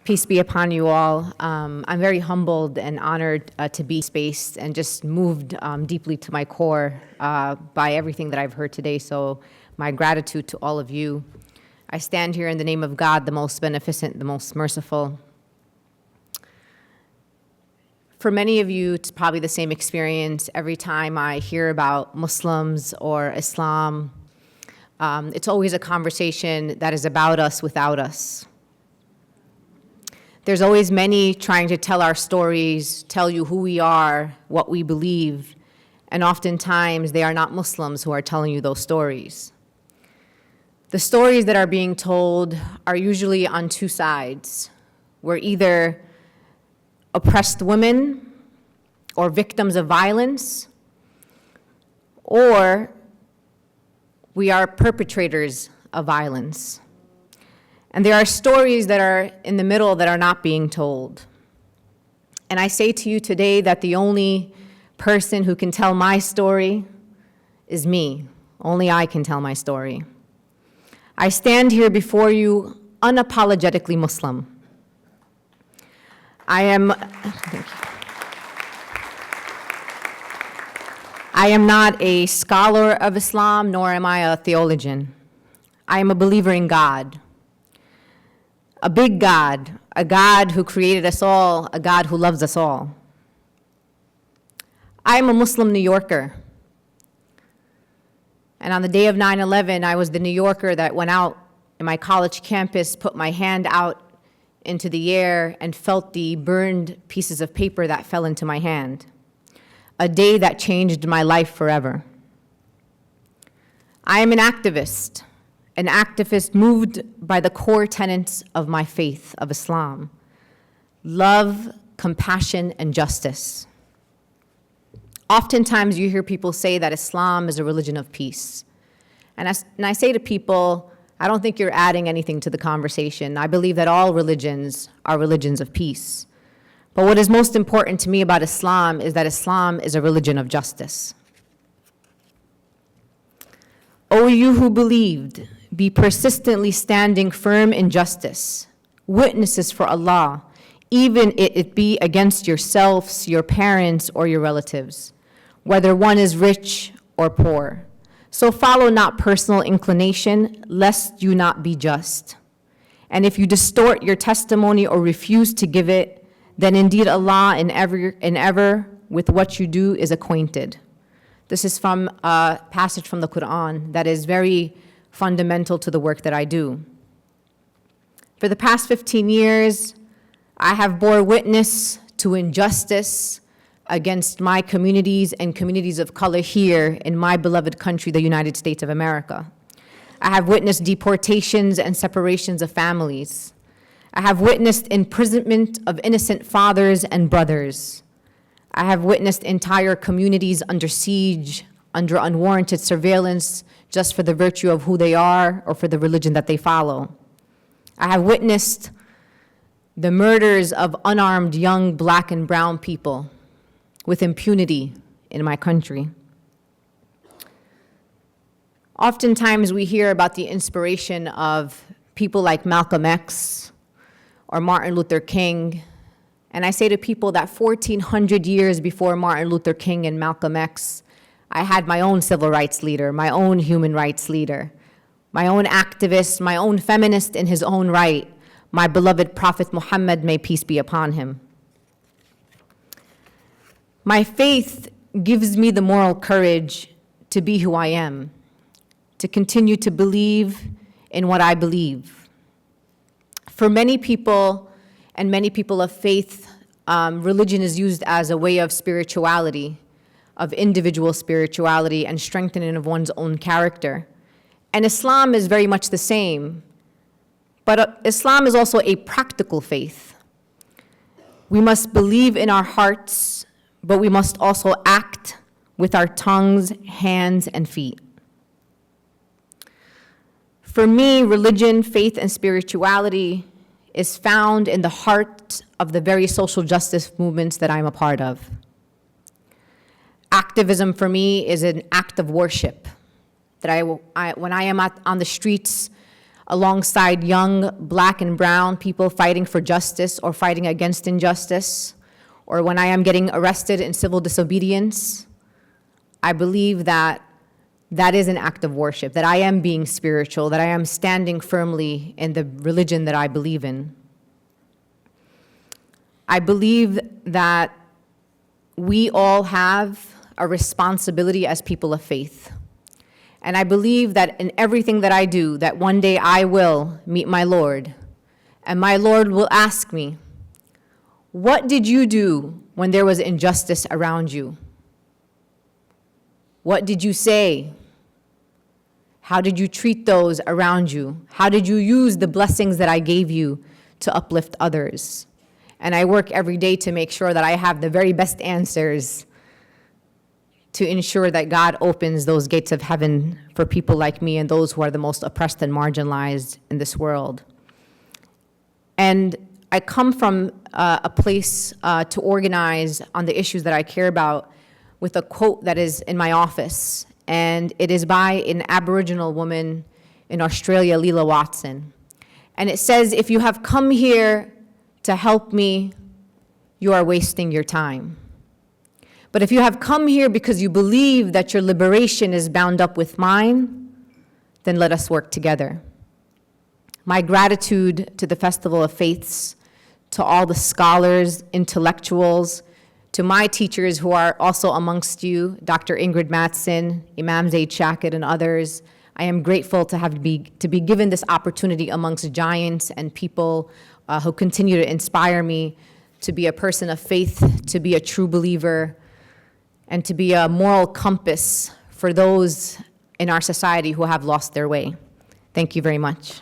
Peace be upon you all. I'm very humbled and honored to be spaced and just moved deeply to my core by everything that I've heard today. So my gratitude to all of you. I stand here in the name of God, the most beneficent, the most merciful. For many of you, it's probably the same experience. Every time I hear about Muslims or Islam, it's always a conversation that is about us without us. There's always many trying to tell our stories, tell you who we are, what we believe, and oftentimes they are not Muslims who are telling you those stories. The stories that are being told are usually on two sides. We're either oppressed women or victims of violence, or we are perpetrators of violence. And there are stories that are in the middle that are not being told. And I say to you today that the only person who can tell my story is me. Only I can tell my story. I stand here before you unapologetically Muslim. I am not a scholar of Islam, nor am I a theologian. I am a believer in God. A big God, a God who created us all, a God who loves us all. I am a Muslim New Yorker. And on the day of 9/11, I was the New Yorker that went out in my college campus, put my hand out into the air, and felt the burned pieces of paper that fell into my hand. A day that changed my life forever. I am an activist moved by the core tenets of my faith of Islam: love, compassion, and justice. Oftentimes you hear people say that Islam is a religion of peace. And I say to people, I don't think you're adding anything to the conversation. I believe that all religions are religions of peace. But what is most important to me about Islam is that Islam is a religion of justice. O you who believed, be persistently standing firm in justice, witnesses for Allah, even if it be against yourselves, your parents, or your relatives, whether one is rich or poor. So follow not personal inclination, lest you not be just. And if you distort your testimony or refuse to give it, then indeed Allah in ever with what you do is acquainted. This is from a passage from the Quran that is very fundamental to the work that I do. For the past 15 years, I have bore witness to injustice against my communities and communities of color here in my beloved country, the United States of America. I have witnessed deportations and separations of families. I have witnessed imprisonment of innocent fathers and brothers. I have witnessed entire communities under siege, under unwarranted surveillance, just for the virtue of who they are or for the religion that they follow. I have witnessed the murders of unarmed young black and brown people with impunity in my country. Oftentimes we hear about the inspiration of people like Malcolm X or Martin Luther King. And I say to people that 1,400 years before Martin Luther King and Malcolm X, I had my own civil rights leader, my own human rights leader, my own activist, my own feminist in his own right, my beloved Prophet Muhammad, may peace be upon him. My faith gives me the moral courage to be who I am, to continue to believe in what I believe. For many people, and many people of faith, religion is used as a way of spirituality, of individual spirituality and strengthening of one's own character. And Islam is very much the same, but Islam is also a practical faith. We must believe in our hearts, but we must also act with our tongues, hands, and feet. For me, religion, faith, and spirituality is found in the heart of the very social justice movements that I'm a part of. Activism for me is an act of worship. That when I am on the streets alongside young black and brown people fighting for justice or fighting against injustice, or when I am getting arrested in civil disobedience, I believe that that is an act of worship, that I am being spiritual, that I am standing firmly in the religion that I believe in. I believe that we all have a responsibility as people of faith. And I believe that in everything that I do, that one day I will meet my Lord, and my Lord will ask me, what did you do when there was injustice around you? What did you say? How did you treat those around you? How did you use the blessings that I gave you to uplift others? And I work every day to make sure that I have the very best answers to ensure that God opens those gates of heaven for people like me and those who are the most oppressed and marginalized in this world. And I come from a place to organize on the issues that I care about with a quote that is in my office, and it is by an Aboriginal woman in Australia, Leela Watson. And it says, if you have come here to help me, you are wasting your time. But if you have come here because you believe that your liberation is bound up with mine, then let us work together. My gratitude to the Festival of Faiths, to all the scholars, intellectuals, to my teachers who are also amongst you, Dr. Ingrid Mattson, Imam Zaid Shakir, and others. I am grateful to be given this opportunity amongst giants and people who continue to inspire me to be a person of faith, to be a true believer, and to be a moral compass for those in our society who have lost their way. Thank you very much.